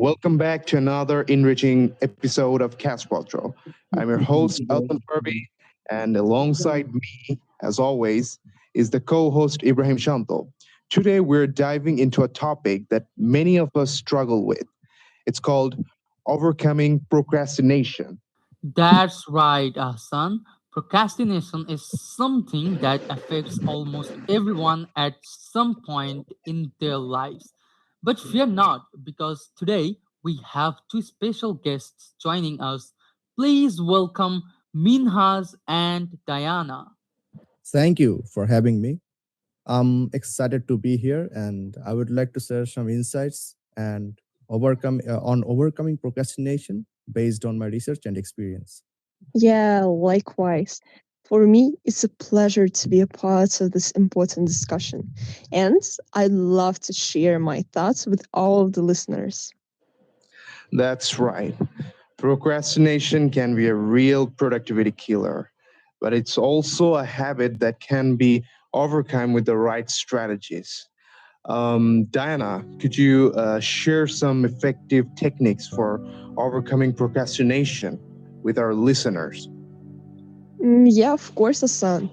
Welcome back to another enriching episode of Castpotro. I'm your host, Alton Kirby, and alongside me, as always, is the co host, Ibrahim Shanto. Today, we're diving into a topic that many of us struggle with. It's called overcoming procrastination. That's right, son. Procrastination is something that affects almost everyone at some point in their lives. But fear not, because today we have two special guests joining us. Please welcome Minhas and Diana. Thank you for having me. I'm excited to be here, and I would like to share some insights and overcoming procrastination based on my research and experience. Yeah, likewise. For me, it's a pleasure to be a part of this important discussion. And I'd love to share my thoughts with all of the listeners. That's right. Procrastination can be a real productivity killer, but it's also a habit that can be overcome with the right strategies. Diana, could you share some effective techniques for overcoming procrastination with our listeners? Yeah, of course, Hassan.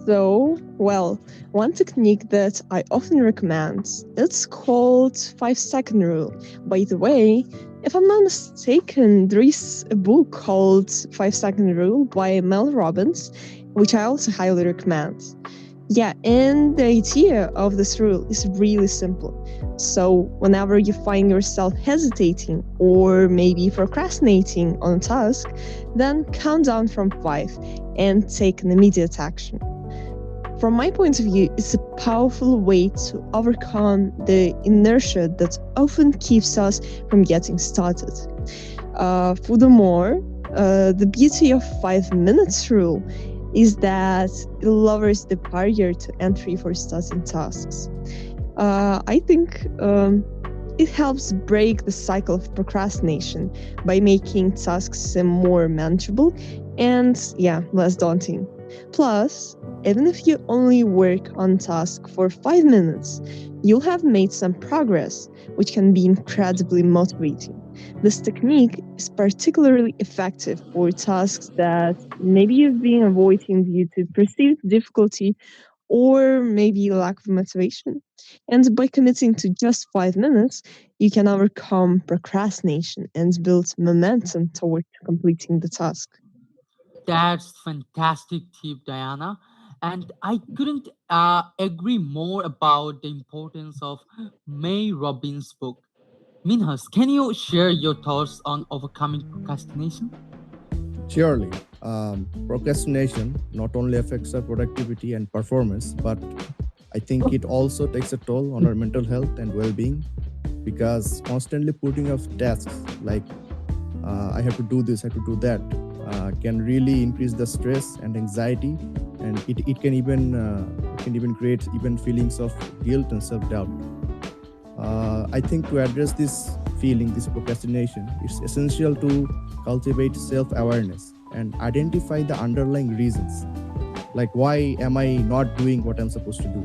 One technique that I often recommend, it's called 5 second rule. By the way, if I'm not mistaken, there is a book called 5 second rule by Mel Robbins, which I also highly recommend. Yeah, and the idea of this rule is really simple. So, whenever you find yourself hesitating or maybe procrastinating on a task, then count down from 5 and take an immediate action. From my point of view, it's a powerful way to overcome the inertia that often keeps us from getting started. Furthermore, the beauty of 5 minutes rule is that it lowers the barrier to entry for starting tasks. I think it helps break the cycle of procrastination by making tasks seem more manageable and, yeah, less daunting. Plus, even if you only work on task for 5 minutes, you'll have made some progress, which can be incredibly motivating. This technique is particularly effective for tasks that maybe you've been avoiding due to perceived difficulty or maybe lack of motivation. And by committing to just 5 minutes, you can overcome procrastination and build momentum toward completing the task. That's fantastic tip, Diana. And I couldn't agree more about the importance of May Robbins' book. Minhas, can you share your thoughts on overcoming procrastination? Surely, procrastination not only affects our productivity and performance, but I think it also takes a toll on our mental health and well being because constantly putting off tasks like I have to do this, I have to do that, can really increase the stress and anxiety, and it can even create even feelings of guilt and self doubt. I think to address this feeling, this procrastination, it's essential to cultivate self awareness and identify the underlying reasons. Like, why am I not doing what I'm supposed to do?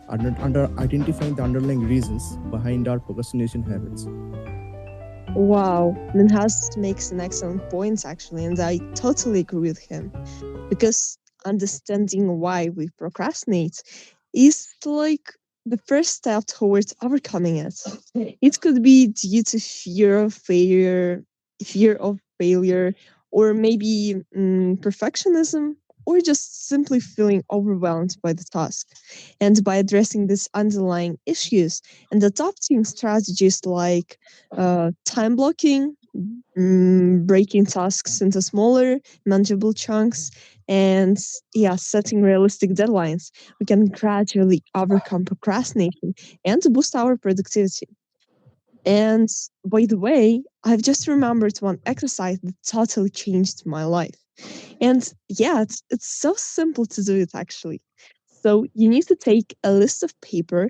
Under identifying the underlying reasons behind our procrastination habits. Wow, Minhas makes an excellent point actually, and I totally agree with him. Because understanding why we procrastinate is like the first step towards overcoming it. It could be due to fear of failure, or maybe perfectionism, or just simply feeling overwhelmed by the task. And by addressing these underlying issues and adopting strategies like time blocking, breaking tasks into smaller, manageable chunks, and yeah, setting realistic deadlines, we can gradually overcome procrastination and boost our productivity. And by the way, I've just remembered one exercise that totally changed my life. And yeah, it's so simple to do it actually. So you need to take a list of paper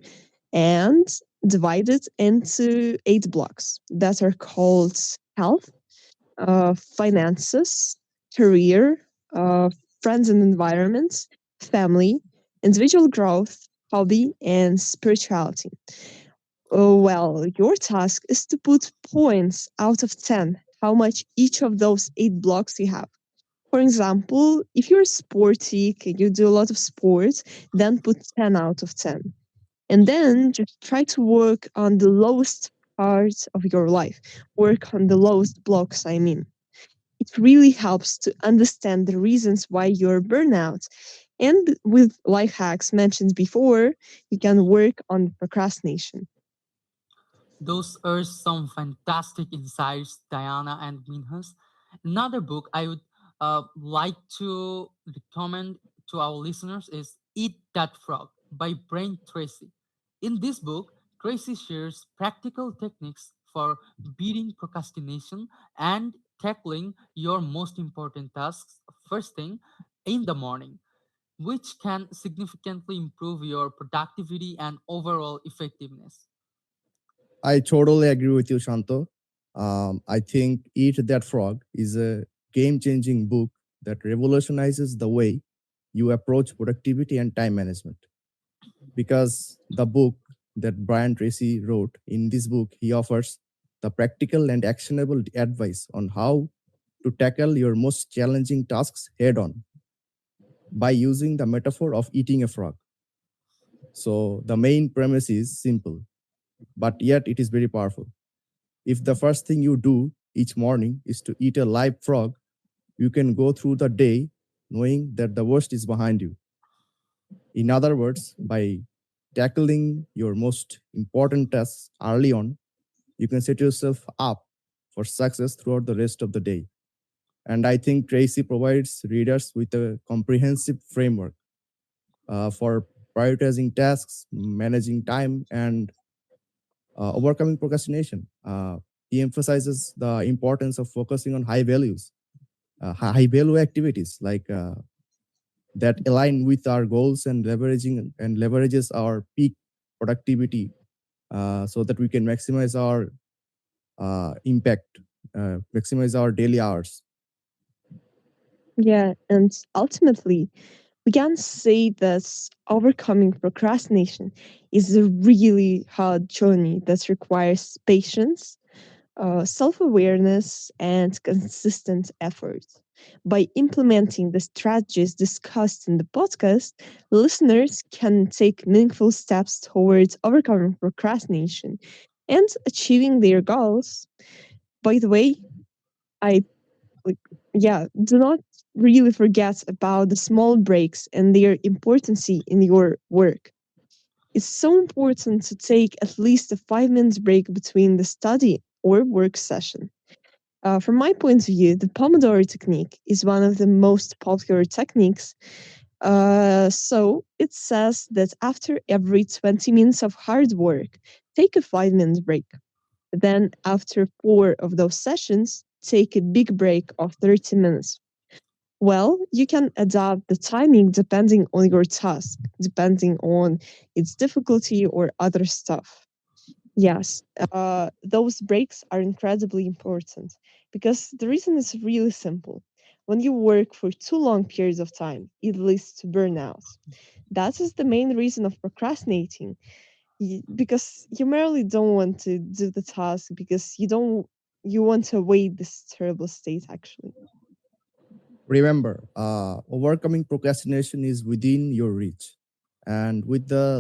and divide it into 8 blocks that are called health, finances, career, friends and environment, family, individual growth, hobby, and spirituality. Oh, well, your task is to put points out of 10, how much each of those 8 blocks you have. For example, if you're sporty, you do a lot of sports, then put 10 out of 10. And then just try to work on the lowest parts of your life. Work on the lowest blocks, I mean. It really helps to understand the reasons why you're burnout. And with life hacks mentioned before, you can work on procrastination. Those are some fantastic insights, Diana and Minhas. Another book I would like to recommend to our listeners is Eat That Frog by Brain Tracy. In this book, Tracy shares practical techniques for beating procrastination and tackling your most important tasks first thing in the morning, which can significantly improve your productivity and overall effectiveness. I totally agree with you, Shanto. I think Eat That Frog is a game changing book that revolutionizes the way you approach productivity and time management. Because the book that Brian Tracy wrote, in this book, he offers the practical and actionable advice on how to tackle your most challenging tasks head on by using the metaphor of eating a frog. So, the main premise is simple, but yet it is very powerful. If the first thing you do each morning is to eat a live frog, you can go through the day knowing that the worst is behind you. In other words, by tackling your most important tasks early on, you can set yourself up for success throughout the rest of the day. And I think Tracy provides readers with a comprehensive framework for prioritizing tasks, managing time, and overcoming procrastination. He emphasizes the importance of focusing on high values, high value activities like that align with our goals and leverages our peak productivity so that we can maximize our impact, maximize our daily hours. Yeah, and ultimately, we can say that overcoming procrastination is a really hard journey that requires patience, self awareness, and consistent effort. By implementing the strategies discussed in the podcast, listeners can take meaningful steps towards overcoming procrastination and achieving their goals. By the way, I like, yeah, do not really forget about the small breaks and their importance in your work. It's so important to take at least a 5 minutes break between the study or work session. From my point of view, the Pomodoro technique is one of the most popular techniques. So it says that after every 20 minutes of hard work, take a 5 minute break. Then, after 4 of those sessions, take a big break of 30 minutes. Well, you can adapt the timing depending on your task, depending on its difficulty or other stuff. Yes, those breaks are incredibly important because the reason is really simple. When you work for too long periods of time, it leads to burnout. That is the main reason of procrastinating because you merely don't want to do the task because you want to avoid this terrible state actually. Remember, overcoming procrastination is within your reach, and with the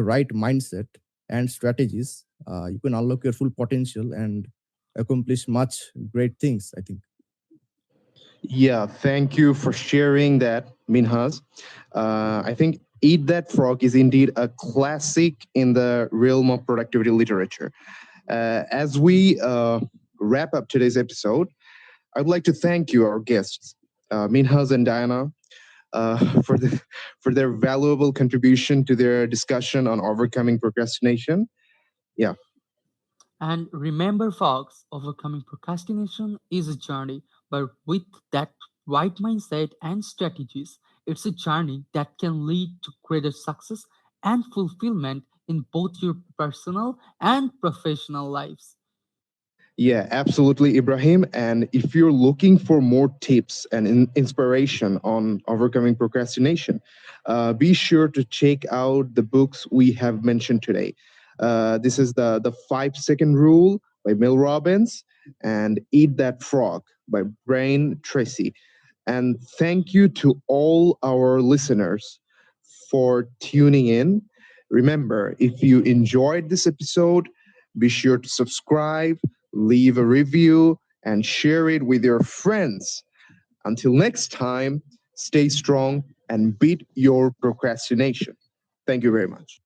right mindset and strategies, you can unlock your full potential and accomplish much great things, I think. Yeah, thank you for sharing that, Minhas. I think Eat That Frog is indeed a classic in the realm of productivity literature. As we wrap up today's episode, I'd like to thank you, our guests, Minhas and Diana, for for their valuable contribution to their discussion on overcoming procrastination. Yeah, And remember, folks, overcoming procrastination is a journey, but with that right mindset and strategies, it's a journey that can lead to greater success and fulfillment in both your personal and professional lives. yeah, absolutely, Ibrahim. And if you're looking for more tips and inspiration on overcoming procrastination, be sure to check out the books we have mentioned today. This is the 5 second rule by Mel Robbins, and Eat That Frog by Brain Tracy. And thank you to all our listeners for tuning in. Remember, if you enjoyed this episode, be sure to subscribe, leave a review, and share it with your friends. Until next time, stay strong and beat your procrastination. Thank you very much.